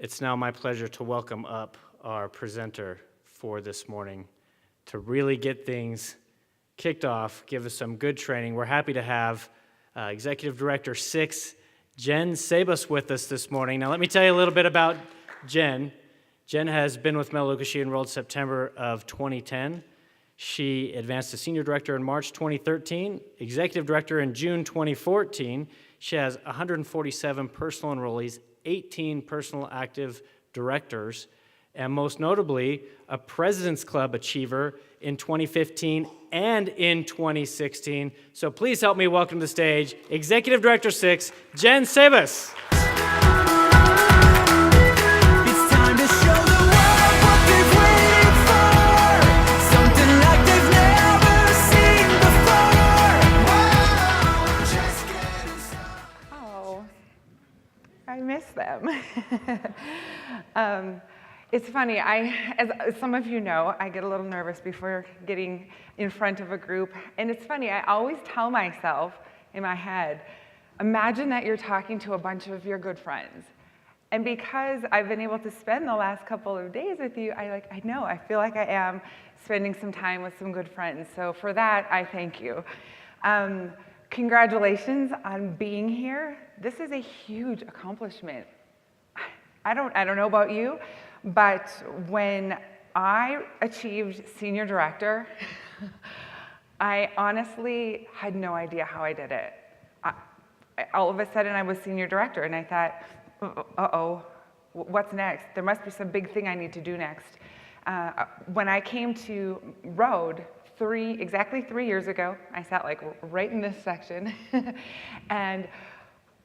It's now my pleasure to welcome up our presenter for this morning to really get things kicked off, give us some good training. We're happy to have Executive Director 6, Jen Sabas, with us this morning. Now, let me tell you a little bit about Jen. Jen has been with Melaleuca. She enrolled September of 2010. She advanced to Senior Director in March 2013, Executive Director in June 2014. She has 147 personal enrollees, 18 personal active directors, and most notably, a President's Club achiever in 2015 and in 2016. So please help me welcome to the stage Executive Director 6, Jen Sabas. I miss them. It's funny, as some of you know, I get a little nervous before getting in front of a group. And it's funny, I always tell myself in my head, imagine that you're talking to a bunch of your good friends. And because I've been able to spend the last couple of days with you, I feel like I am spending some time with some good friends. So for that, I thank you. Congratulations on being here. This is a huge accomplishment. I don't know about you, but when I achieved Senior Director, I honestly had no idea how I did it. All of a sudden, I was Senior Director, and I thought, uh-oh, what's next? There must be some big thing I need to do next. When I came to Road, exactly 3 years ago, I sat like right in this section, and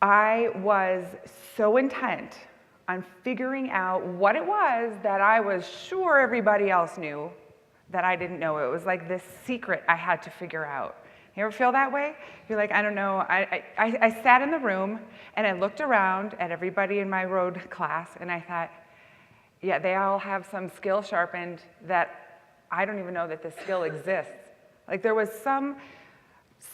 I was so intent on figuring out what it was that I was sure everybody else knew that I didn't know. It was like this secret I had to figure out. You ever feel that way? You're like, I don't know. I sat in the room and I looked around at everybody in my Road class and I thought, yeah, they all have some skill sharpened that I don't even know that this skill exists. Like there was some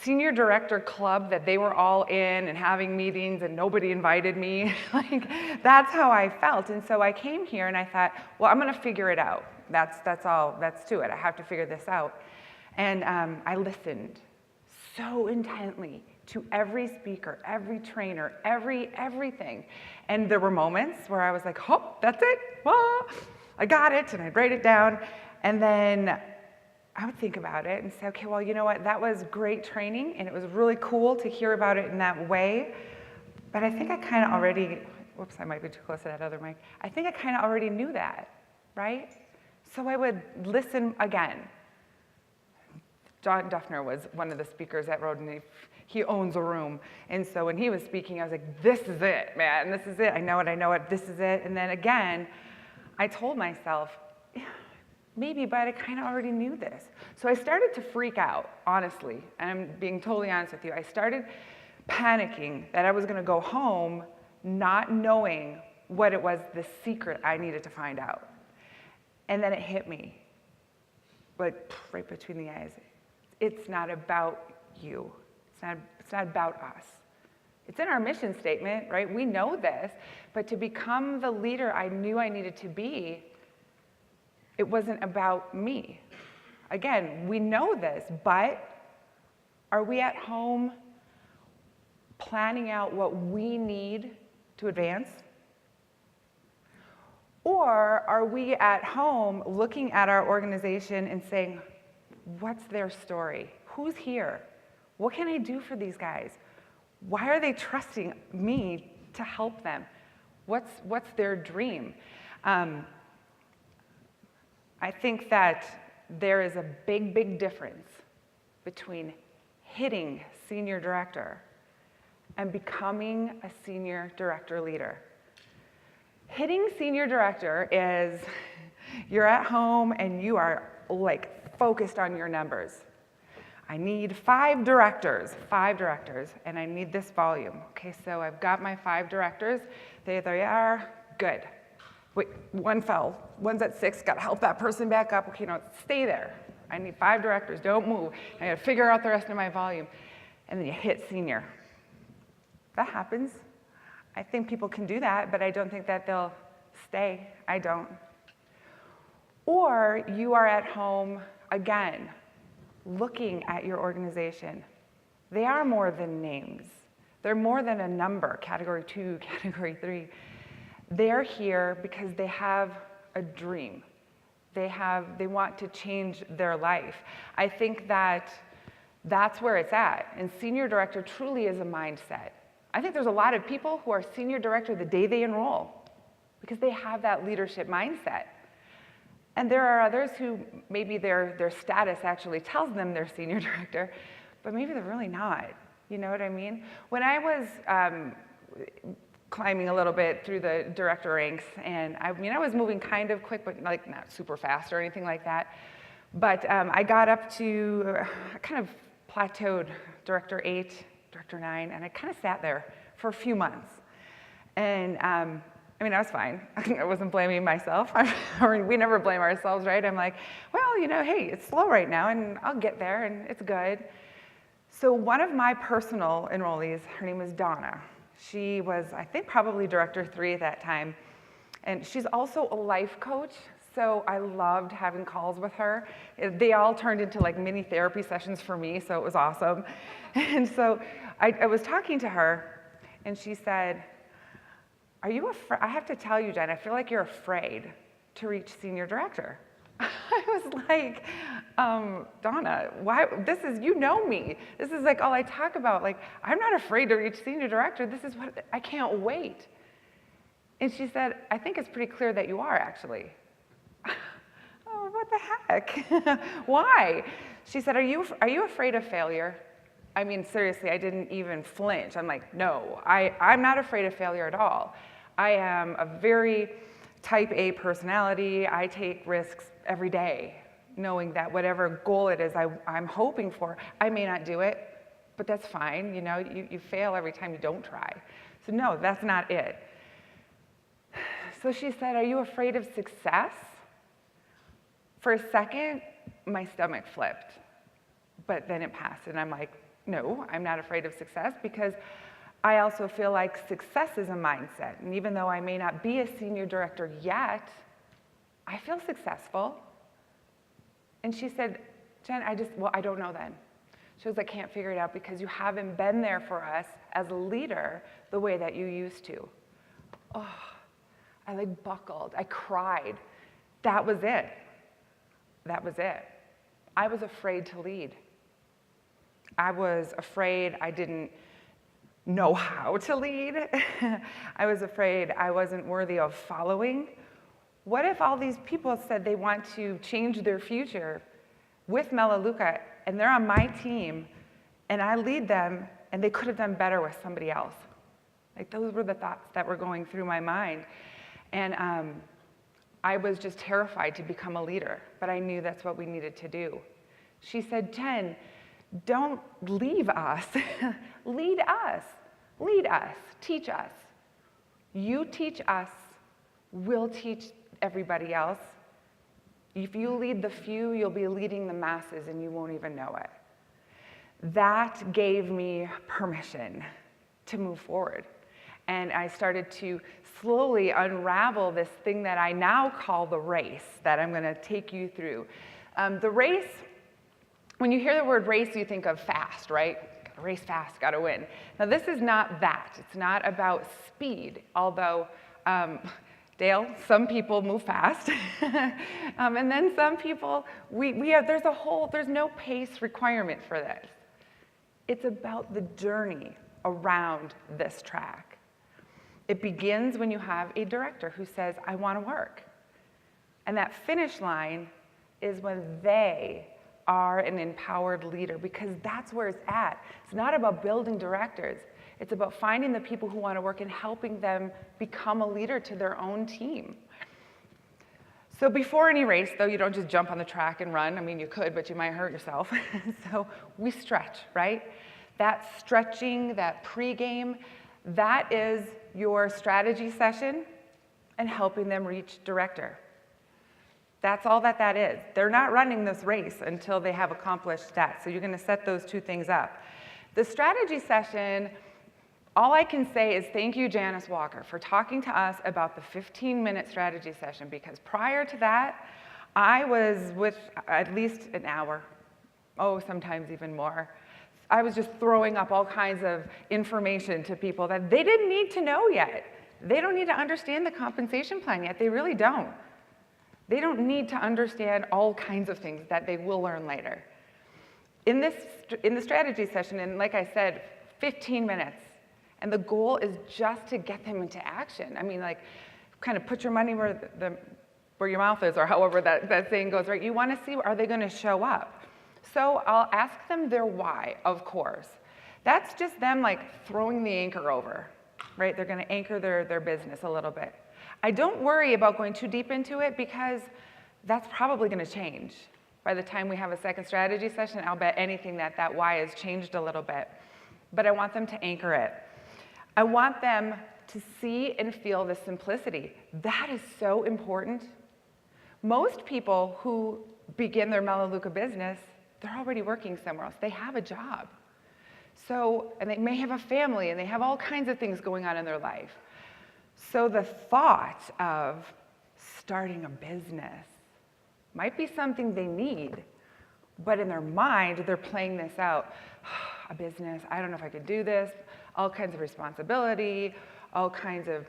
Senior Director club that they were all in and having meetings and nobody invited me. Like that's how I felt. And so I came here and I thought, well, I'm gonna figure it out. That's all, that's to it. I have to figure this out. And I listened so intently to every speaker, every trainer, everything. And there were moments where I was like, oh, that's it. Oh, I got it. And I'd write it down. And then I would think about it and say, okay, well, you know what? That was great training, and it was really cool to hear about it in that way. But I think I kind of already, whoops, I might be too close to that other mic. I think I kind of already knew that, right? So I would listen again. John Duffner was one of the speakers at Road, and he owns a room. And so when he was speaking, I was like, this is it, man. This is it. I know it. This is it. And then again, I told myself, maybe, but I kind of already knew this. So I started to freak out, honestly. And I'm being totally honest with you. I started panicking that I was going to go home not knowing what it was, the secret I needed to find out. And then it hit me, like right between the eyes. It's not about you. It's not about us. It's in our mission statement, right? We know this. But to become the leader I knew I needed to be, it wasn't about me. Again, we know this, but are we at home planning out what we need to advance? Or are we at home looking at our organization and saying, what's their story? Who's here? What can I do for these guys? Why are they trusting me to help them? What's their dream? I think that there is a big difference between hitting Senior Director and becoming a Senior Director leader. Hitting Senior Director is you're at home and you are like focused on your numbers. I need 5 directors, and I need this volume. Okay, so I've got my 5 directors. There they are, good. Wait, one fell. One's at 6, got to help that person back up. Okay, no, stay there. I need 5 directors, don't move. I got to figure out the rest of my volume. And then you hit Senior. That happens. I think people can do that, but I don't think that they'll stay, I don't. Or you are at home, again, looking at your organization. They are more than names. They're more than a number, category 2, category 3. They're here because they have a dream. They want to change their life. I think that's where it's at. And senior director truly is a mindset. I think there's a lot of people who are senior director the day they enroll because they have that leadership mindset. And there are others who maybe their status actually tells them they're senior director, but maybe they're really not. You know what I mean? When I was climbing a little bit through the director ranks, and I was moving kind of quick, but like not super fast or anything like that. But I got up to, I kind of plateaued director 8, director 9, and I kind of sat there for a few months. And I was fine. I wasn't blaming myself. We never blame ourselves, right? I'm like, well, hey, it's slow right now, and I'll get there, and it's good. So one of my personal enrollees, her name was Donna. She was, I think, probably director 3 at that time. And she's also a life coach, so I loved having calls with her. They all turned into like mini therapy sessions for me, so it was awesome. And so I was talking to her, and she said, "Are you afraid? I have to tell you, Jen, I feel like you're afraid to reach senior director." I was like, Donna, why? You know me. This is like all I talk about. Like, I'm not afraid to reach senior director. This is what, I can't wait. And she said, I think it's pretty clear that you are actually. Oh, what the heck? Why? She said, are you afraid of failure? I mean, seriously, I didn't even flinch. I'm like, no, I'm not afraid of failure at all. I am a very type A personality. I take risks every day, knowing that whatever goal it is I'm hoping for, I may not do it, but that's fine. You fail every time you don't try. So no, that's not it. So she said, are you afraid of success? For a second, my stomach flipped, but then it passed, and I'm like, no, I'm not afraid of success, because I also feel like success is a mindset. And even though I may not be a senior director yet, I feel successful. And she said, Jen, I don't know then. She goes, I can't figure it out because you haven't been there for us as a leader the way that you used to. Oh, I like buckled. I cried. That was it. That was it. I was afraid to lead. I was afraid I didn't know how to lead. I was afraid I wasn't worthy of following. What if all these people said they want to change their future with Melaleuca, and they're on my team, and I lead them, and they could have done better with somebody else? Like, those were the thoughts that were going through my mind. And I was just terrified to become a leader, but I knew that's what we needed to do. She said, Jen, don't leave us. Lead us. Lead us. Teach us. You teach us, we'll teach everybody else. If you lead the few, you'll be leading the masses and you won't even know it. That gave me permission to move forward. And I started to slowly unravel this thing that I now call the race that I'm going to take you through. The race, when you hear the word race, you think of fast, right? Gotta race fast, gotta win. Now, this is not that. It's not about speed, although, Dale, some people move fast. And then some people, there's no pace requirement for this. It's about the journey around this track. It begins when you have a director who says, I want to work. And that finish line is when they are an empowered leader, because that's where it's at. It's not about building directors. It's about finding the people who want to work and helping them become a leader to their own team. So before any race, though, you don't just jump on the track and run. I mean, you could, but you might hurt yourself. So we stretch, right? That stretching, that pregame, that is your strategy session and helping them reach director. That's all that is. They're not running this race until they have accomplished that. So you're going to set those two things up. The strategy session All I can say is thank you, Janice Walker, for talking to us about the 15-minute strategy session, because prior to that, I was with at least an hour, sometimes even more. I was just throwing up all kinds of information to people that they didn't need to know yet. They don't need to understand the compensation plan yet. They really don't. They don't need to understand all kinds of things that they will learn later. In the strategy session, and like I said, 15 minutes. And the goal is just to get them into action. I mean, like, kind of put your money where your mouth is, or however that saying goes, right? You want to see, are they going to show up? So I'll ask them their why, of course. That's just them, like, throwing the anchor over, right? They're going to anchor their business a little bit. I don't worry about going too deep into it, because that's probably going to change. By the time we have a second strategy session, I'll bet anything that why has changed a little bit. But I want them to anchor it. I want them to see and feel the simplicity. That is so important. Most people who begin their Melaleuca business, they're already working somewhere else. They have a job. So, and they may have a family, and they have all kinds of things going on in their life. So the thought of starting a business might be something they need, but in their mind, they're playing this out. A business, I don't know if I could do this. All kinds of responsibility, all kinds of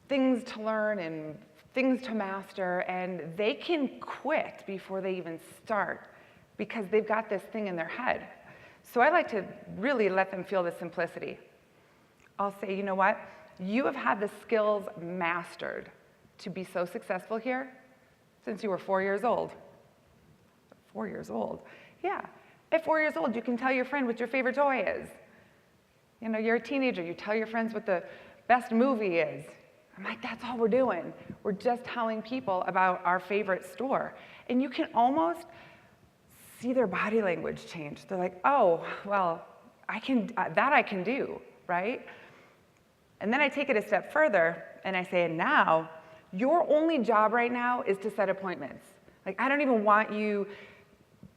things to learn and things to master, and they can quit before they even start because they've got this thing in their head. So I like to really let them feel the simplicity. I'll say, you know what? You have had the skills mastered to be so successful here since you were 4 years old. 4 years old? Yeah. At 4 years old, you can tell your friend what your favorite toy is. You know, you're a teenager, you tell your friends what the best movie is. I'm like, that's all we're doing. We're just telling people about our favorite store. And you can almost see their body language change. They're like, oh, well, I can do, right? And then I take it a step further, and I say, and now, your only job right now is to set appointments. Like, I don't even want you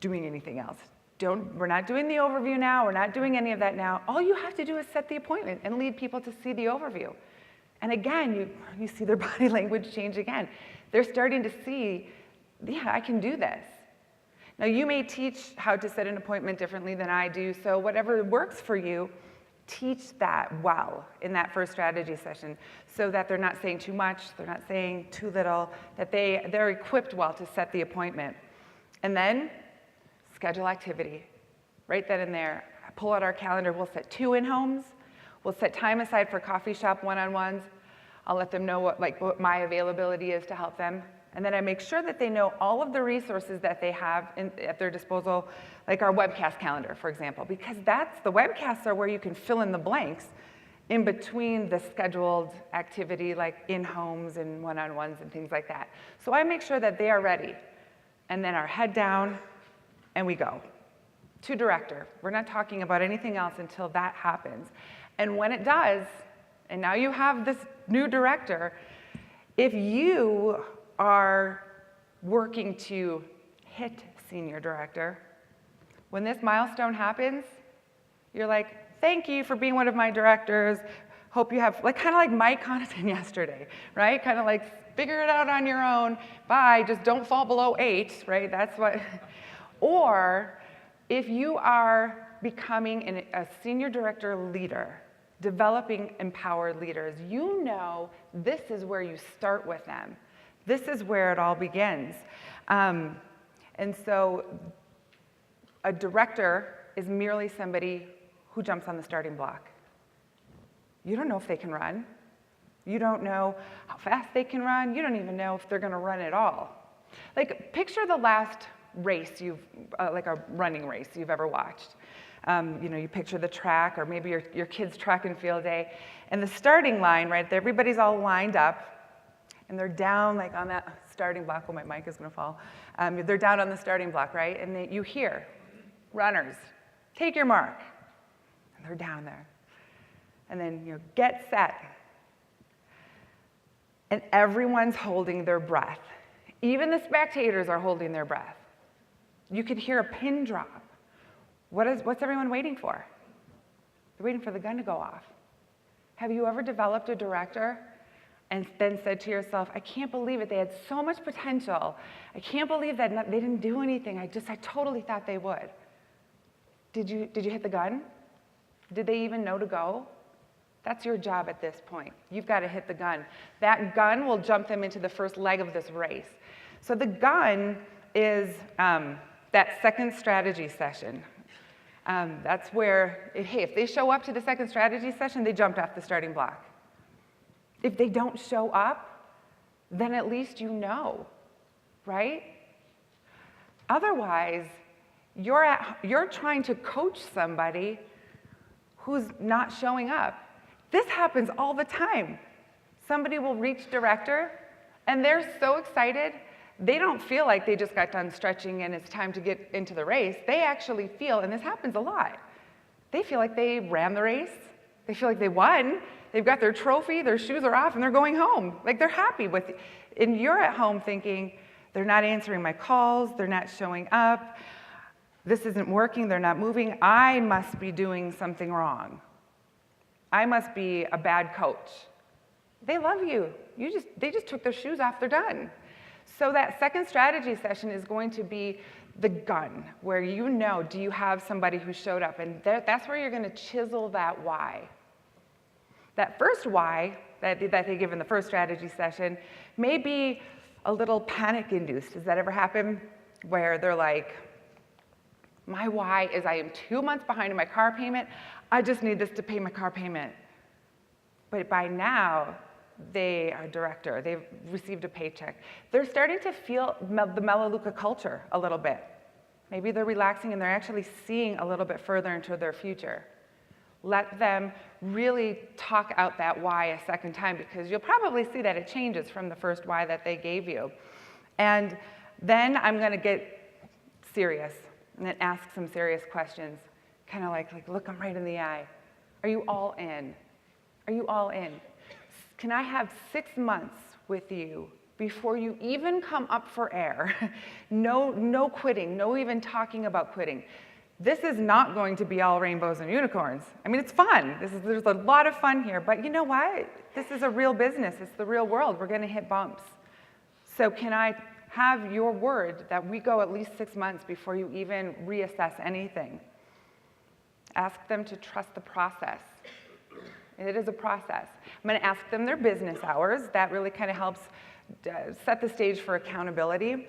doing anything else. We're not doing the overview now. We're not doing any of that now. All you have to do is set the appointment and lead people to see the overview. And again, you see their body language change again. They're starting to see, yeah, I can do this. Now, you may teach how to set an appointment differently than I do, so whatever works for you, teach that well in that first strategy session so that they're not saying too much, they're not saying too little, that they're equipped well to set the appointment. And then, schedule activity. Right then and there. Pull out our calendar. We'll set 2 in-homes. We'll set time aside for coffee shop one-on-ones. I'll let them know what my availability is to help them. And then I make sure that they know all of the resources that they have at their disposal, like our webcast calendar, for example, because the webcasts are where you can fill in the blanks in between the scheduled activity, like in-homes and one-on-ones and things like that. So I make sure that they are ready. And then our head down, and we go to director. We're not talking about anything else until that happens. And when it does, and now you have this new director, if you are working to hit senior director, when this milestone happens, you're like, thank you for being one of my directors. Hope you have, kind of like Mike Connaughton yesterday, right? Kind of like, figure it out on your own. Bye, just don't fall below 8, right? That's what. Or if you are becoming a senior director leader, developing empowered leaders, you know this is where you start with them. This is where it all begins. And so a director is merely somebody who jumps on the starting block. You don't know if they can run. You don't know how fast they can run. You don't even know if they're going to run at all. Like, picture the last race like a running race you've ever watched. You picture the track, or maybe your kid's track and field day, and the starting line, right? Everybody's all lined up, and they're down like on that starting block. Oh, my mic is going to fall. They're down on the starting block, right? And you hear, runners, take your mark. And they're down there. And then get set. And everyone's holding their breath. Even the spectators are holding their breath. You could hear a pin drop. What's everyone waiting for? They're waiting for the gun to go off. Have you ever developed a director and then said to yourself, I can't believe it, they had so much potential. I can't believe that they didn't do anything. I totally thought they would. Did you hit the gun? Did they even know to go? That's your job at this point. You've got to hit the gun. That gun will jump them into the first leg of this race. So the gun is that second strategy session. That's where, hey, if they show up to the second strategy session, they jumped off the starting block. If they don't show up, then at least you know, right? Otherwise, you're trying to coach somebody who's not showing up. This happens all the time. Somebody will reach director, and they're so excited, they don't feel like they just got done stretching and it's time to get into the race. They actually feel, and this happens a lot, they feel like they ran the race. They feel like they won. They've got their trophy, their shoes are off, and they're going home. Like they're happy with it. And you're at home thinking, they're not answering my calls, they're not showing up, this isn't working, they're not moving. I must be doing something wrong. I must be a bad coach. They love you. They just took their shoes off, they're done. So that second strategy session is going to be the gun, where you know, do you have somebody who showed up? And that's where you're going to chisel that why. That first why that they give in the first strategy session may be a little panic-induced. Does that ever happen? Where they're like, my why is I am 2 months behind in my car payment. I just need this to pay my car payment. But by now, they are a director. They've received a paycheck. They're starting to feel the Melaleuca culture a little bit. Maybe they're relaxing and they're actually seeing a little bit further into their future. Let them really talk out that why a second time, because you'll probably see that it changes from the first why that they gave you. And then I'm going to get serious and then ask some serious questions, kind of like look them right in the eye. Are you all in? Are you all in? Can I have 6 months with you before you even come up for air? No quitting, no even talking about quitting. This is not going to be all rainbows and unicorns. I mean, it's fun. There's a lot of fun here, but you know what? This is a real business. It's the real world. We're going to hit bumps. So can I have your word that we go at least 6 months before you even reassess anything? Ask them to trust the process. It is a process. I'm going to ask them their business hours. That really kind of helps set the stage for accountability.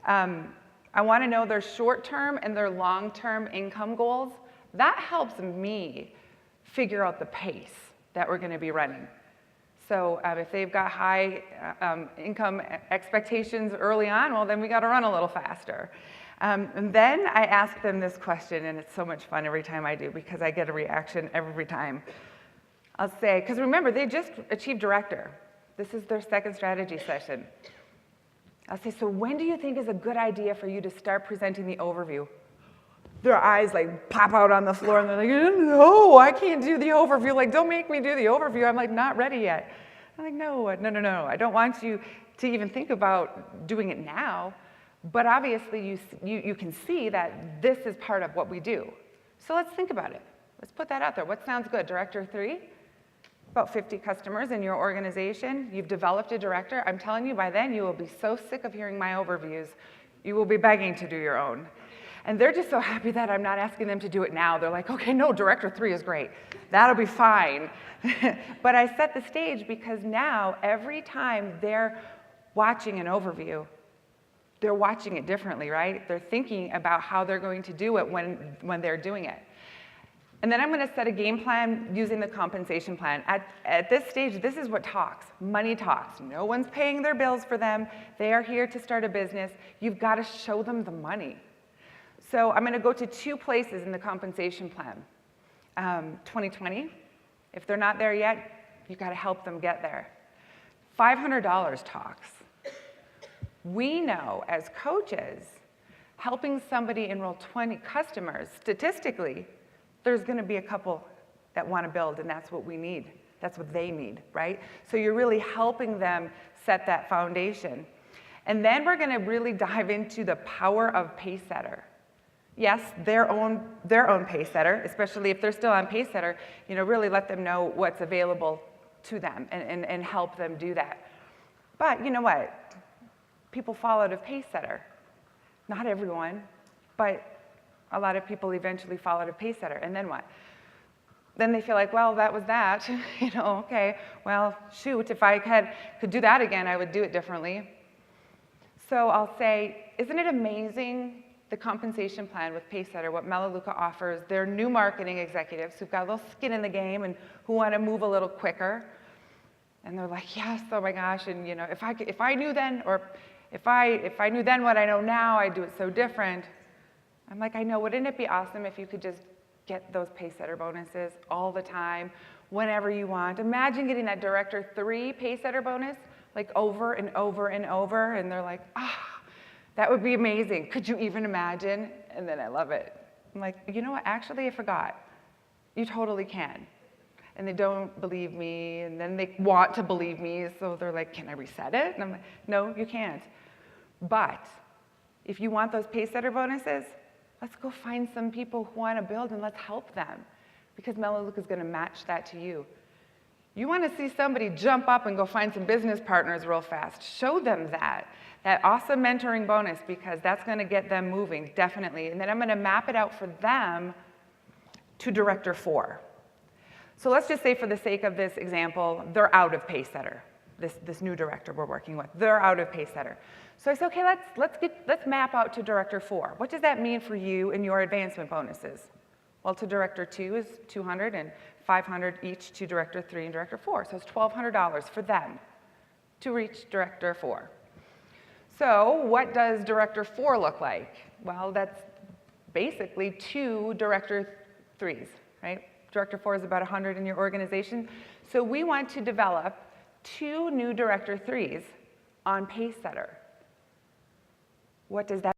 I want to know their short-term and their long-term income goals. That helps me figure out the pace that we're going to be running. So if they've got high income expectations early on, well, then we got to run a little faster. And then I ask them this question, and it's so much fun every time I do because I get a reaction every time. I'll say, because remember, they just achieved director. This is their second strategy session. I'll say, so when do you think is a good idea for you to start presenting the overview? Their eyes like pop out on the floor and they're like, no, I can't do the overview. Like, don't make me do the overview. I'm like, not ready yet. I'm like, no. I don't want you to even think about doing it now. But obviously you can see that this is part of what we do. So let's think about it. Let's put that out there. What sounds good? Director 3? About 50 customers in your organization. You've developed a director. I'm telling you, by then you will be so sick of hearing my overviews, you will be begging to do your own. And they're just so happy that I'm not asking them to do it now. They're like, okay, no, Director 3 is great. That'll be fine. But I set the stage because now every time they're watching an overview, they're watching it differently, right? They're thinking about how they're going to do it when they're doing it. And then I'm going to set a game plan using the compensation plan. At this stage, this is what talks. Money talks. No one's paying their bills for them. They are here to start a business. You've got to show them the money. So I'm going to go to 2 places in the compensation plan. 2020. If they're not there yet, you've got to help them get there. $500 talks. We know as coaches, helping somebody enroll 20 customers, statistically, there's going to be a couple that want to build, and that's what we need. That's what they need, right? So you're really helping them set that foundation. And then we're going to really dive into the power of Pacesetter. yes, their own pay setter, especially if they're still on pay setter, really let them know what's available to them and help them do that. But you know what? People fall out of pay setter. Not everyone, but a lot of people eventually fall out of pay setter. And then what? Then they feel like, well, that was that. Okay, well, shoot, if I could do that again, I would do it differently. So I'll say, isn't it amazing, the compensation plan with Pacesetter, what Melaleuca offers their new marketing executives who've got a little skin in the game and who want to move a little quicker. And they're like, yes, oh my gosh, and if I knew then, or if I knew then what I know now, I'd do it so different. I'm like, I know, wouldn't it be awesome if you could just get those Pacesetter bonuses all the time, whenever you want? Imagine getting that Director 3 Pacesetter bonus, like over and over and over, and they're like, that would be amazing. Could you even imagine? And then I love it. I'm like, you know what, actually I forgot. You totally can. And they don't believe me, and then they want to believe me, so they're like, can I reset it? And I'm like, no, you can't. But if you want those Pacesetter bonuses, let's go find some people who want to build and let's help them, because Melaleuca is going to match that to you. You want to see somebody jump up and go find some business partners real fast. Show them that awesome mentoring bonus, because that's going to get them moving, definitely. And then I'm going to map it out for them to Director 4. So let's just say, for the sake of this example, they're out of Pacesetter. This new director we're working with, they're out of Pacesetter. So I said, okay, let's map out to Director 4. What does that mean for you and your advancement bonuses? Well, to Director 2 is $200 and $500 each to Director 3 and Director 4. So it's $1,200 for them to reach Director 4. So what does Director 4 look like? Well, that's basically 2 Director 3s, right? Director 4 is about 100 in your organization. So we want to develop 2 new Director 3s on Pacesetter. What does that